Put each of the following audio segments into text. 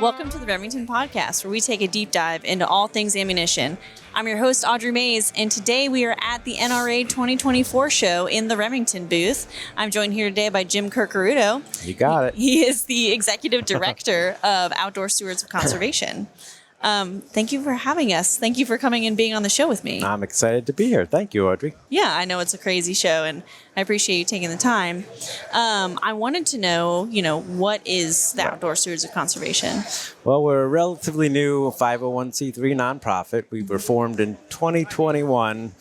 Welcome to the Remington podcast, where we take a deep dive into all things ammunition. I'm your host, Audrey Mayes, and today we are at the NRA 2024 show in the Remington booth. I'm joined here today by Jim Curcuruto. You got it. He is the executive director of Outdoor Stewards of Conservation. Thank you for having us. Thank you for coming and being on the show with me. I'm excited to be here. Thank you, Audrey. Yeah, I know it's a crazy show, and I appreciate you taking the time. I wanted to know, what is the Outdoor Stewards of Conservation? Well, we're a relatively new 501c3 nonprofit. We were formed in 2021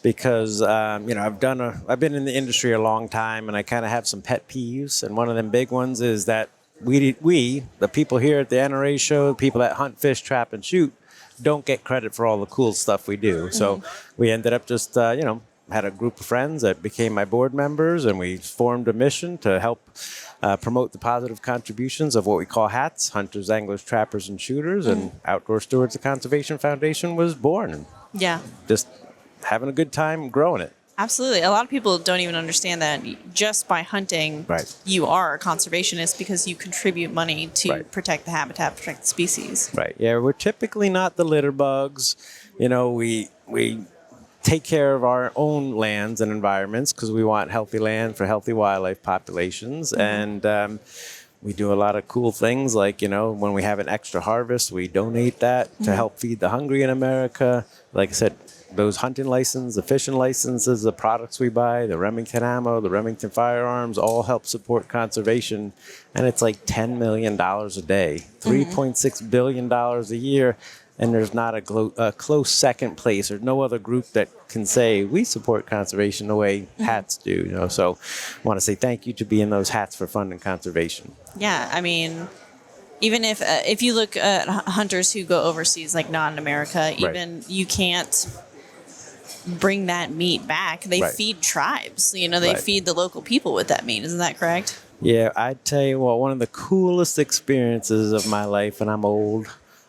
because, I've been in the industry a long time, and I kind of have some pet peeves. And one of them big ones is that we, the people here at the NRA show, people that hunt, fish, trap, and shoot, don't get credit for all the cool stuff we do. Mm-hmm. So we ended up just, had a group of friends that became my board members, and we formed a mission to help promote the positive contributions of what we call HATS, Hunters, Anglers, Trappers, and Shooters, and Outdoor Stewards of Conservation Foundation was born. Yeah. Just having a good time growing it. Absolutely. A lot of people don't even understand that just by hunting, you are a conservationist because you contribute money to protect the habitat, protect the species. Right. Yeah, we're typically not the litter bugs. We take care of our own lands and environments because we want healthy land for healthy wildlife populations. Mm-hmm. And we do a lot of cool things like, when we have an extra harvest, we donate that to help feed the hungry in America. Like I said, those hunting licenses, the fishing licenses, the products we buy, the Remington ammo, the Remington firearms, all help support conservation. And it's like $10 million a day, $3.6 billion a year. And there's not a close second place. There's no other group that can say we support conservation the way HATS do. So I want to say thank you to being those HATS for Fun and Conservation. Yeah, I mean, even if you look at hunters who go overseas, like not in America, even you can't bring that meat back. They feed tribes. They feed the local people with that meat. Isn't that correct? Yeah, I'd tell you what, one of the coolest experiences of my life, and I'm old.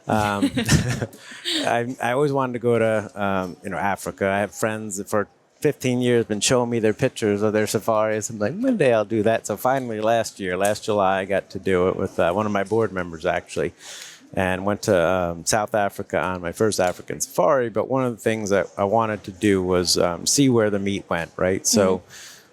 I always wanted to go to Africa. I have friends that for 15 years been showing me their pictures of their safaris. I'm like, one day I'll do that. So finally last July, I got to do it with one of my board members actually, and went to South Africa on my first African safari. But one of the things that I wanted to do was see where the meat went, right? So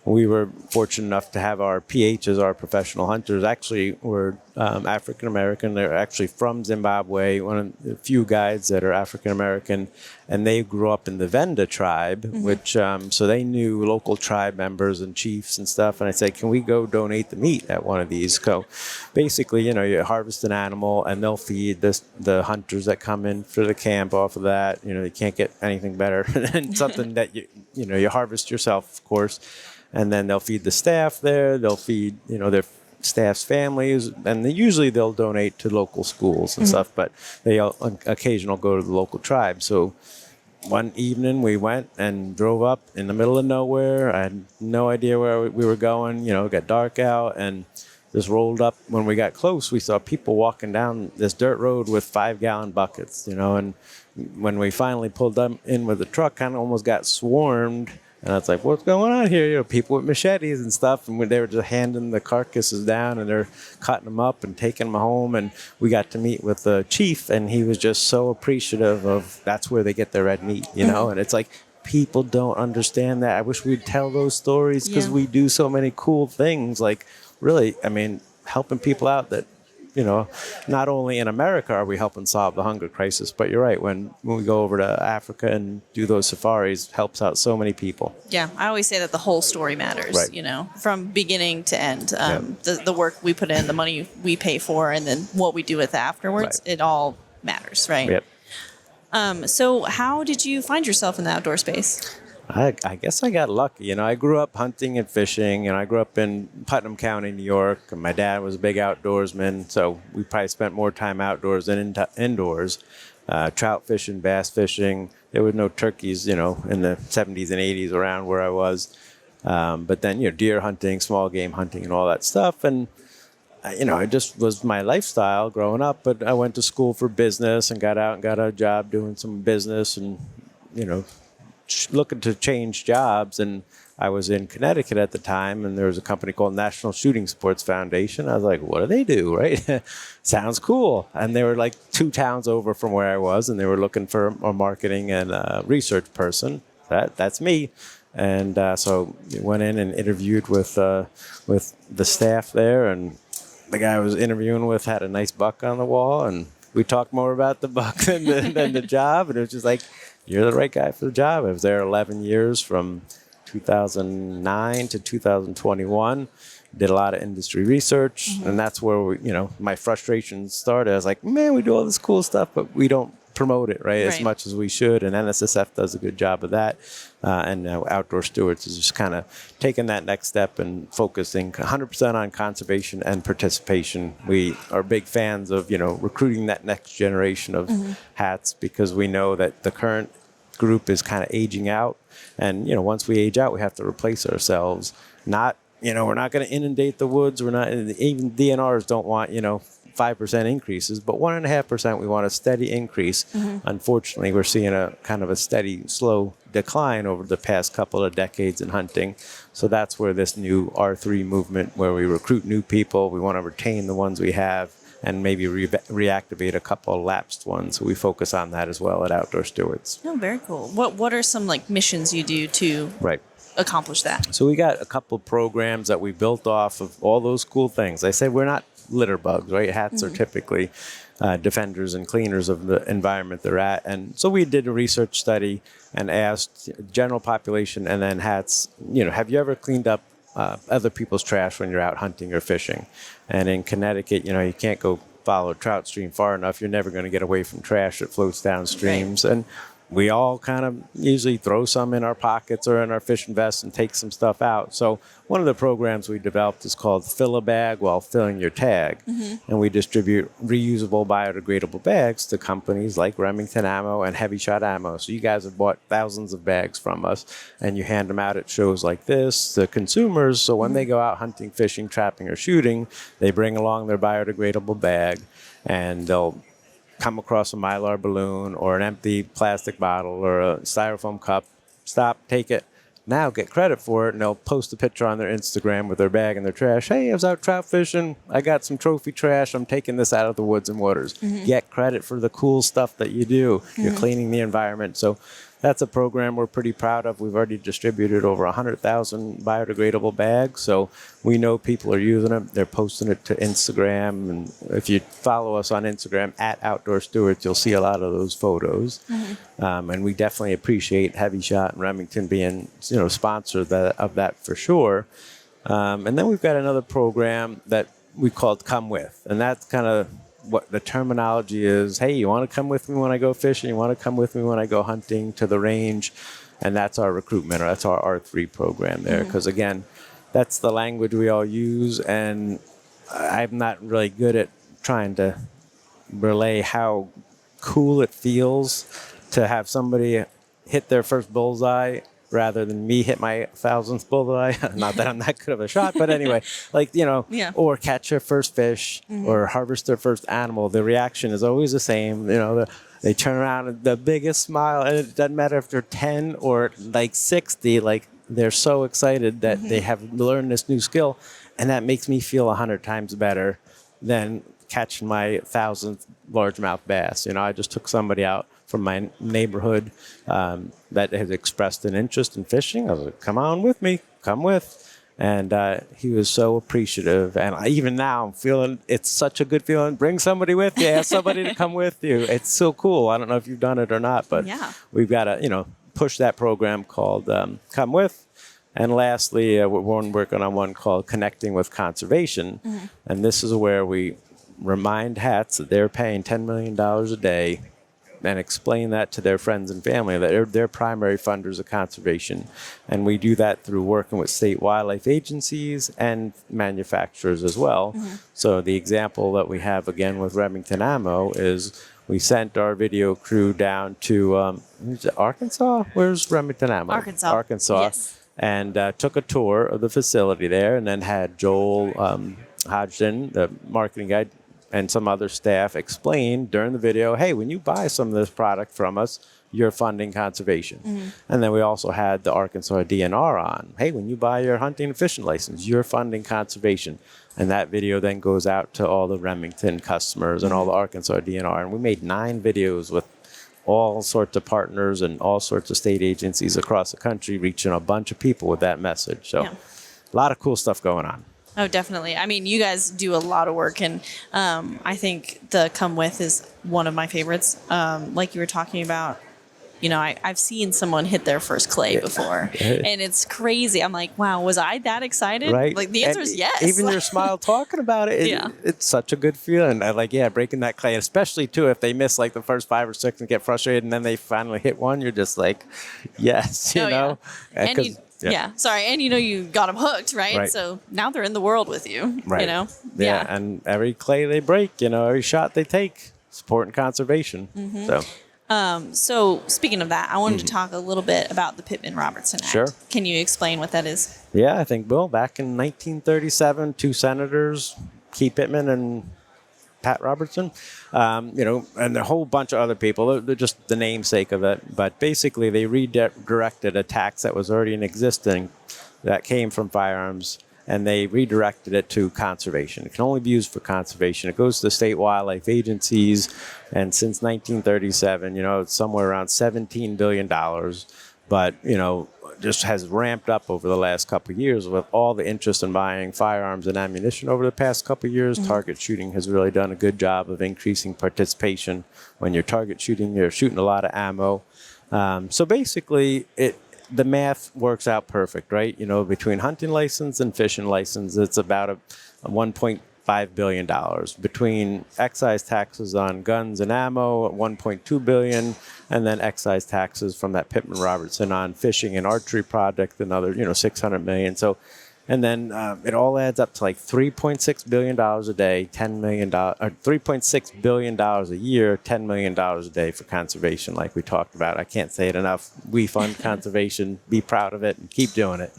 we were fortunate enough to have our PHs, our professional hunters, actually were African-American. They're actually from Zimbabwe, one of the few guides that are African-American, and they grew up in the Venda tribe, which, so they knew local tribe members and chiefs and stuff. And I said, can we go donate the meat at one of these? So basically, you harvest an animal and they'll feed the hunters that come in for the camp off of that. You can't get anything better than something that you harvest yourself, of course. And then they'll feed the staff there. They'll feed, their staff's families. And usually they'll donate to local schools and stuff, but they occasionally go to the local tribe. So one evening we went and drove up in the middle of nowhere. I had no idea where we were going. It got dark out and just rolled up. When we got close, we saw people walking down this dirt road with 5-gallon buckets, and when we finally pulled them in with the truck, kind of almost got swarmed. And I was like, what's going on here? People with machetes and stuff. And they were just handing the carcasses down and they're cutting them up and taking them home. And we got to meet with the chief, and he was just so appreciative of that's where they get their red meat, And it's like, people don't understand that. I wish we'd tell those stories because we do so many cool things. Like, really, helping people out that, not only in America are we helping solve the hunger crisis, but you're right, when we go over to Africa and do those safaris, helps out so many people. Yeah, I always say that the whole story matters, from beginning to end. The work we put in, the money we pay for, and then what we do with it afterwards, it all matters, right? Yep. So how did you find yourself in the outdoor space? I guess I got lucky. I grew up hunting and fishing, and I grew up in Putnam County, New York. And my dad was a big outdoorsman, so we probably spent more time outdoors than indoors. Trout fishing, bass fishing. There were no turkeys, in the 70s and 80s around where I was. But then, deer hunting, small game hunting, and all that stuff. And, it just was my lifestyle growing up. But I went to school for business and got out and got a job doing some business and, looking to change jobs. And I was in Connecticut at the time, and there was a company called National Shooting Sports Foundation. I was like, what do they do, right? Sounds cool. And they were like 2 towns over from where I was, and they were looking for a marketing and research person. That's me. And so went in and interviewed with the staff there, and the guy I was interviewing with had a nice buck on the wall, and we talked more about the buck than the job. And it was just like, you're the right guy for the job. I was there 11 years from 2009 to 2021. Did a lot of industry research, and that's where my frustrations started. I was like, man, we do all this cool stuff, but we don't promote it right as much as we should. And NSSF does a good job of that. And Outdoor Stewards is just kind of taking that next step and focusing 100% on conservation and participation. We are big fans of recruiting that next generation of hats, because we know that the current group is kind of aging out, and once we age out, we have to replace ourselves. Not we're not going to inundate the woods. We're not, even DNRs don't want 5% increases, but 1.5% we want a steady increase. Unfortunately, we're seeing a kind of a steady, slow decline over the past couple of decades in hunting. So that's where this new R3 movement, where we recruit new people, we want to retain the ones we have, and maybe reactivate a couple of lapsed ones. So we focus on that as well at Outdoor Stewards. Oh, very cool. What are some missions you do to accomplish that? So we got a couple of programs that we built off of all those cool things. I said we're not litter bugs, right? Hats are typically defenders and cleaners of the environment they're at. And so we did a research study and asked general population and then hats, have you ever cleaned up other people's trash when you're out hunting or fishing? And in Connecticut, you can't go follow a trout stream far enough. You're never going to get away from trash that floats down streams. And we all kind of usually throw some in our pockets or in our fishing vests and take some stuff out. So one of the programs we developed is called Fill a Bag While Filling Your Tag. And we distribute reusable, biodegradable bags to companies like Remington Ammo and Heavy Shot Ammo. So you guys have bought thousands of bags from us, and you hand them out at shows like this to consumers. So when they go out hunting, fishing, trapping, or shooting, they bring along their biodegradable bag, and they'll come across a Mylar balloon or an empty plastic bottle or a styrofoam cup, stop, take it, now get credit for it, and they'll post a picture on their Instagram with their bag and their trash. Hey, I was out trout fishing, I got some trophy trash, I'm taking this out of the woods and waters. Get credit for the cool stuff that you do. You're cleaning the environment. So that's a program we're pretty proud of. We've already distributed over 100,000 biodegradable bags, so we know people are using them. They're posting it to Instagram, and if you follow us on Instagram at Outdoor Stewards, you'll see a lot of those photos. And we definitely appreciate Heavy Shot and Remington being sponsors of that for sure. And then we've got another program that we called Come With, and that's kind of what the terminology is. Hey, you want to come with me when I go fishing? You want to come with me when I go hunting to the range? And that's our recruitment, or that's our R3 program there. Because again, that's the language we all use, and I'm not really good at trying to relay how cool it feels to have somebody hit their first bullseye rather than me hit my 1,000th bullseye. Not that I'm that good of a shot, but anyway, or catch their first fish or harvest their first animal. The reaction is always the same. They turn around and the biggest smile, and it doesn't matter if they're 10 or 60, they're so excited that they have learned this new skill. And that makes me feel 100 times better than catching my 1,000th largemouth bass. I just took somebody out from my neighborhood that has expressed an interest in fishing. I was like, come on with me, come with. And he was so appreciative. And even now I'm feeling, it's such a good feeling. Bring somebody with you, ask somebody to come with you. It's so cool. I don't know if you've done it or not, but we've got to, push that program called Come With. And lastly, we're working on one called Connecting with Conservation. And this is where we remind hats that they're paying $10 million a day, and explain that to their friends and family that they're primary funders of conservation. And we do that through working with state wildlife agencies and manufacturers as well. So the example that we have again with Remington Ammo is we sent our video crew down to Arkansas. Where's Remington Ammo? Arkansas. Yes. And took a tour of the facility there, and then had Joel Hodgson, the marketing guy, and some other staff explain during the video, hey, when you buy some of this product from us, you're funding conservation. And then we also had the Arkansas DNR on. Hey, when you buy your hunting and fishing license, you're funding conservation. And that video then goes out to all the Remington customers and all the Arkansas DNR. And we made 9 videos with all sorts of partners and all sorts of state agencies across the country, reaching a bunch of people with that message. So a lot of cool stuff going on. Oh, definitely. I mean, you guys do a lot of work, and I think the Come With is one of my favorites. Like you were talking about, you know, I've seen someone hit their first clay before, and it's crazy. I'm like, wow, was I that excited? Right. Like, the answer is yes. Even your smile talking about it, it's such a good feeling. I like, breaking that clay, especially too if they miss like the first 5 or 6 and get frustrated, and then they finally hit one. You're just like, yes, you know. And sorry. And you know, you got them hooked, right? So now they're in the world with you, you know? Yeah. And every clay they break, you know, every shot they take, supporting conservation. So speaking of that, I wanted to talk a little bit about the Pittman-Robertson Act. Sure. Can you explain what that is? Yeah, I think, Bill, back in 1937, 2 senators, Key Pittman and Pat Robertson, you know, and a whole bunch of other people. They're just the namesake of it. But basically, they redirected a tax that was already in existence that came from firearms, and they redirected it to conservation. It can only be used for conservation. It goes to the state wildlife agencies, and since 1937, you know, it's somewhere around $17 billion. But, you know, just has ramped up over the last couple of years with all the interest in buying firearms and ammunition over the past couple of years. Target shooting has really done a good job of increasing participation. When you're target shooting, you're shooting a lot of ammo. So basically, the math works out perfect, right? You know, between hunting license and fishing license, it's about a $1.5 billion. Between excise taxes on guns and ammo, $1.2 billion, and then excise taxes from that Pittman-Robertson on fishing and archery product, another, you know, $600 million. So, and then it all adds up to like $3.6 billion a day, $10 million, or $3.6 billion a year, $10 million a day for conservation, like we talked about. I can't say it enough. We fund conservation, be proud of it, and keep doing it.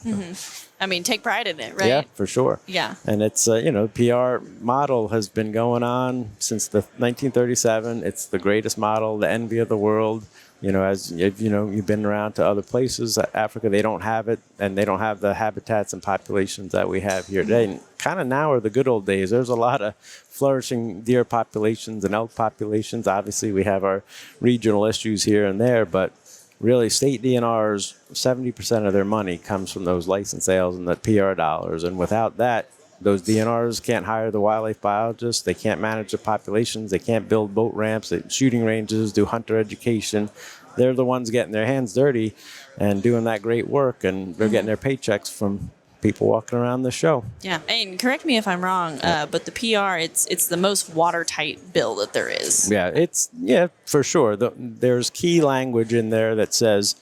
I mean, take pride in it, right? Yeah, for sure. Yeah. And it's, you know, PR model has been going on since the 1937. It's the greatest model, the envy of the world. You know, as if, you know, you've been around to other places, Africa, they don't have it, and they don't have the habitats and populations that we have here today. And kind of now are the good old days. There's a lot of flourishing deer populations and elk populations. Obviously, we have our regional issues here and there, but really, state DNRs, 70% of their money comes from those license sales and the PR dollars. And without that, those DNRs can't hire the wildlife biologists. They can't manage the populations. They can't build boat ramps, shooting ranges, do hunter education. They're the ones getting their hands dirty and doing that great work. And they're getting their paychecks from people walking around the show. Yeah, and correct me if I'm wrong, but the PR, it's the most watertight bill that there is. Yeah, for sure. There's key language in there that says,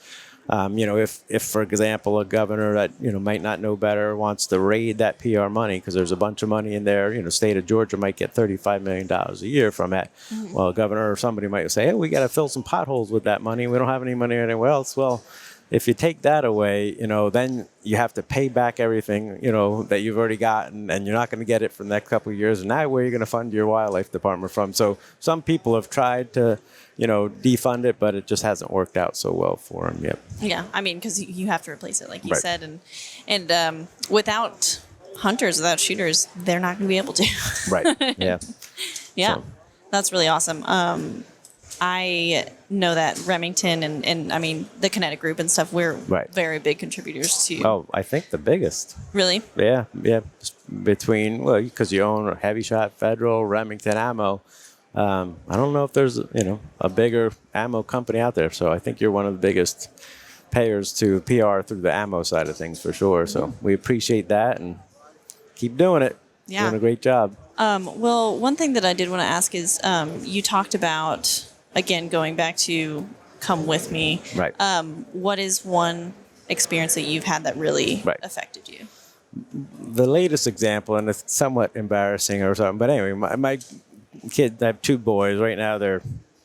you know, if for example a governor that, you know, might not know better wants to raid that PR money, because there's a bunch of money in there. You know, state of Georgia might get $35 million a year from it. Well, a governor or somebody might say, hey, we got to fill some potholes with that money. We don't have any money anywhere else. Well, if you take that away, you know, then you have to pay back everything, you know, that you've already gotten, and you're not going to get it for the next couple of years. And now where are you going to fund your wildlife department from? So some people have tried to, you know, defund it, but it just hasn't worked out so well for them yet. Yeah, I mean, because you have to replace it, like you said, and without hunters, without shooters, they're not going to be able to. Right. Yeah. Yeah, So. That's really awesome. I know that Remington and I mean the Kinetic Group and stuff, we're very big contributors to. Oh, I think the biggest. Really? Yeah. Between, well, because you own Heavy Shot, Federal, Remington Ammo. I don't know if there's, you know, a bigger ammo company out there. So I think you're one of the biggest payers to PR through the ammo side of things for sure. So we appreciate that and keep doing it. Yeah. Doing a great job. Well, one thing that I did want to ask is you talked about, again, going back to Come With Me. Right. What is one experience that you've had that really affected you? The latest example, and it's somewhat embarrassing or something, but anyway, my kids, I have 2 boys. Right now they're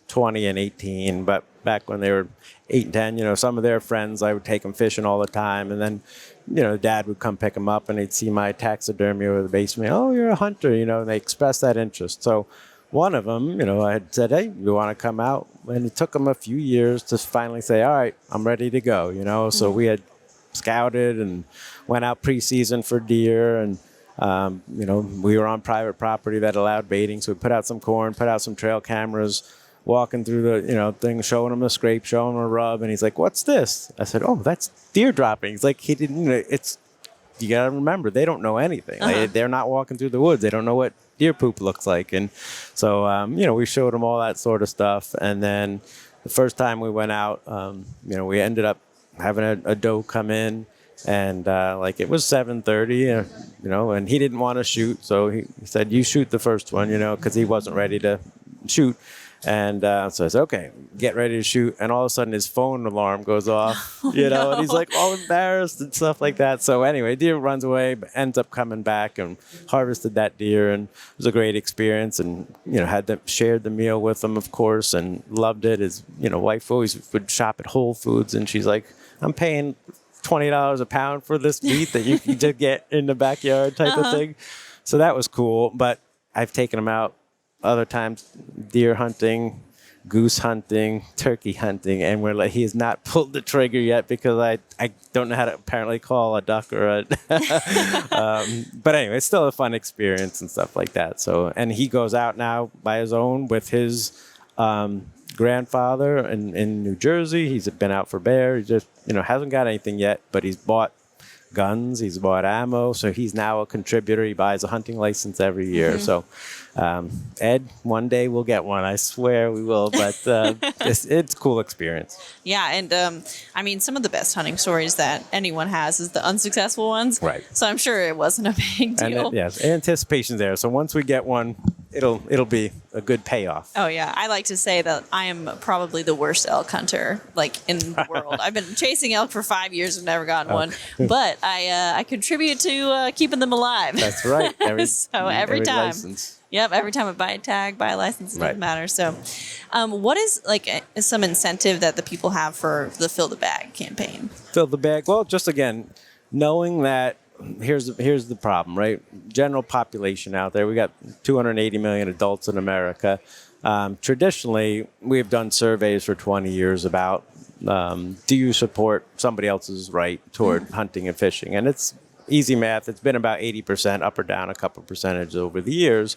20 and 18, but back when they were 8 and 10, you know, some of their friends, I would take them fishing all the time, and then, you know, Dad would come pick them up, and they'd see my taxidermy over the basement. Oh, you're a hunter, you know, and they express that interest. So one of them, I had said, hey, you want to come out? And it took them a few years to finally say, all right, I'm ready to go, So we had scouted and went out preseason for deer, and we were on private property that allowed baiting, so we put out some corn, put out some trail cameras, walking through the thing, showing him a scrape, showing him a rub, and he's like, "What's this?" I said, "Oh, that's deer droppings." Like, he didn't. It's, you gotta remember, they don't know anything. They're not walking through the woods. They don't know what deer poop looks like, and so we showed them all that sort of stuff. And then the first time we went out, we ended up having a doe come in. And it was 7:30, and he didn't want to shoot, so he said, "You shoot the first one," because he wasn't ready to shoot. And so I said, "Okay, get ready to shoot." And all of a sudden, his phone alarm goes off, and he's like all embarrassed and stuff like that. So anyway, deer runs away, but ends up coming back and harvested that deer, and it was a great experience. And shared the meal with him, of course, and loved it. His wife always would shop at Whole Foods, and she's like, "I'm paying $20 a pound for this meat that you can just get in the backyard," type of thing. So that was cool. But I've taken him out other times, deer hunting, goose hunting, turkey hunting, and he has not pulled the trigger yet because I don't know how to apparently call a duck or a. But anyway, it's still a fun experience and stuff like that. So, and he goes out now by his own with his grandfather in New Jersey. He's been out for bear. He just hasn't got anything yet, but he's bought guns, he's bought ammo, so he's now a contributor. He buys a hunting license every year. So Ed, one day we'll get one, I swear we will, but it's a cool experience. Yeah, and I mean, some of the best hunting stories that anyone has is the unsuccessful ones, right? So I'm sure it wasn't a big deal. And yes, anticipation's there, so once we get one, it'll be a good payoff. Oh yeah, I like to say that I am probably the worst elk hunter in the world. I've been chasing elk for 5 years and never gotten one, but I contribute to keeping them alive. That's right. Every time. License. Yep, every time I buy a tag, buy a license, it doesn't matter. So, what is some incentive that the people have for the Fill the Bag campaign? Fill the bag. Well, just again, knowing that. Here's the problem, right? General population out there. We got 280 million adults in America. Traditionally, we've done surveys for 20 years about do you support somebody else's right toward hunting and fishing? And it's easy math. It's been about 80%, up or down a couple percentage over the years.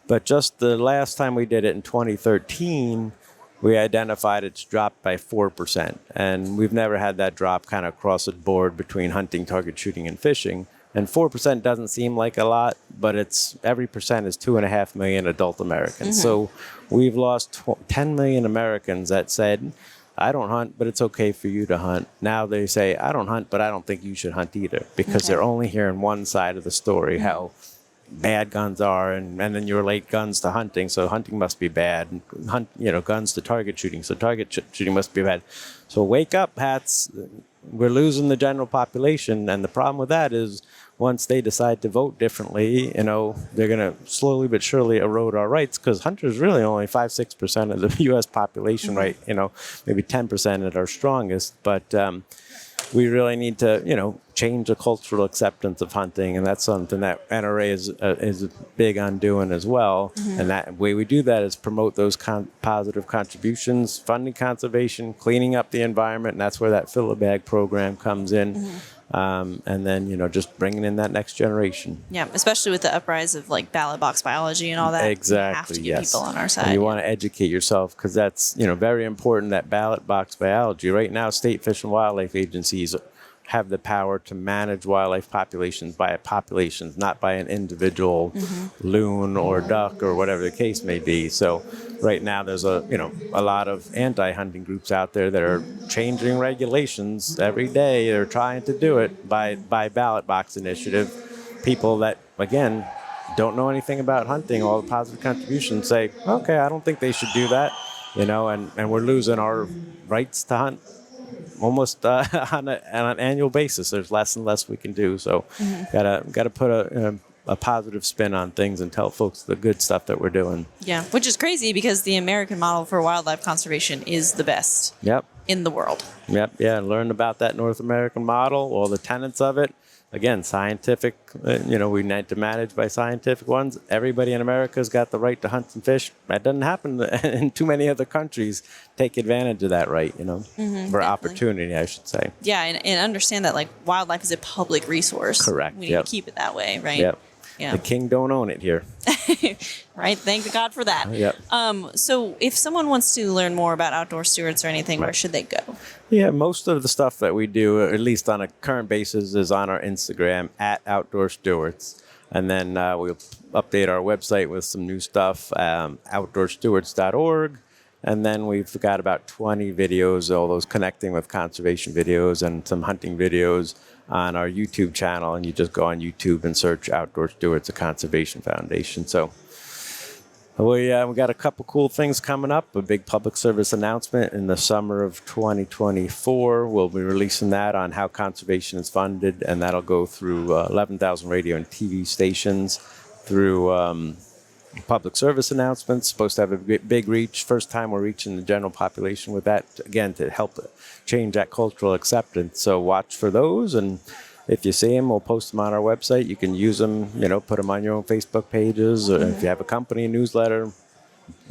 But just the last time we did it in 2013, we identified it's dropped by 4%. And we've never had that drop kind of across the board between hunting, target shooting, and fishing. And 4% doesn't seem like a lot, but every percent is 2.5 million adult Americans. So we've lost 10 million Americans that said, I don't hunt, but it's okay for you to hunt. Now they say, I don't hunt, but I don't think you should hunt either, because they're only hearing one side of the story, how bad guns are, and then you relate guns to hunting, so hunting must be bad, and guns to target shooting, so target shooting must be bad. So wake up, hats. We're losing the general population, and the problem with that is once they decide to vote differently, they're going to slowly but surely erode our rights, because hunters really only 5-6% of the U.S. population, right? Maybe 10% at our strongest, but we really need to, change the cultural acceptance of hunting, and that's something that NRA is big on doing as well. And that way we do that is promote those positive contributions, funding conservation, cleaning up the environment, and that's where that Fill a Bag program comes in. And then, just bringing in that next generation. Yeah, especially with the uprise of ballot box biology and all that. Exactly, we have to get people on our side. And you want to educate yourself, because that's, very important, that ballot box biology. Right now, state fish and wildlife agencies have the power to manage wildlife populations by populations, not by an individual loon or duck or whatever the case may be. So right now there's a lot of anti-hunting groups out there that are changing regulations every day. They're trying to do it by ballot box initiative. People that, again, don't know anything about hunting, all the positive contributions, say, okay, I don't think they should do that, and we're losing our rights to hunt almost on an annual basis. There's less and less we can do. So gotta put a positive spin on things and tell folks the good stuff that we're doing. Yeah, which is crazy, because the American model for wildlife conservation is the best. Yep. in the world. Yep. Yeah. Learn about that North American model, all the tenets of it. Again, scientific, we need to manage by scientific ones. Everybody in America's got the right to hunt and fish. That doesn't happen in too many other countries. Take advantage of that right, for opportunity, I should say. Yeah, and understand that like wildlife is a public resource. Correct. We need to keep it that way, right? Yep. Yeah. The king don't own it here. Right. Thank God for that. Yep. So if someone wants to learn more about outdoor stewards or anything, where should they go? Yeah, most of the stuff that we do, at least on a current basis, is on our Instagram at Outdoor Stewards. And then we'll update our website with some new stuff, outdoorstewards.org. And then we've got about 20 videos, all those connecting with conservation videos and some hunting videos on our YouTube channel. And you just go on YouTube and search Outdoor Stewards, a Conservation Foundation. So we got a couple cool things coming up. A big public service announcement in the summer of 2024. We'll be releasing that on how conservation is funded, and that'll go through 11,000 radio and TV stations through public service announcements. Supposed to have a big reach. First time we're reaching the general population with that, again, to help change that cultural acceptance. So watch for those, and if you see them, we'll post them on our website. You can use them, put them on your own Facebook pages, or if you have a company newsletter,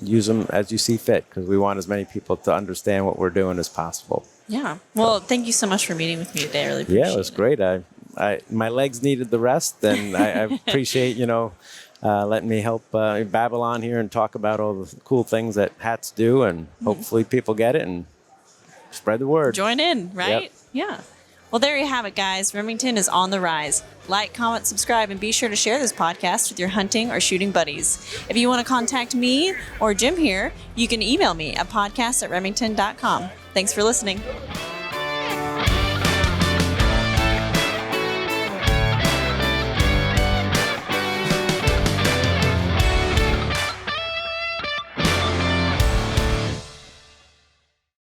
use them as you see fit, because we want as many people to understand what we're doing as possible. Yeah. Well, thank you so much for meeting with me today. I really appreciate it. Yeah, it was great. My legs needed the rest, and I appreciate, letting me help babble on here and talk about all the cool things that hats do, and hopefully people get it and spread the word. Join in, right? Yep. Yeah. Well, there you have it, guys. Remington is on the rise. Like, comment, subscribe, and be sure to share this podcast with your hunting or shooting buddies. If you want to contact me or Jim here, you can email me at podcast@remington.com. Thanks for listening.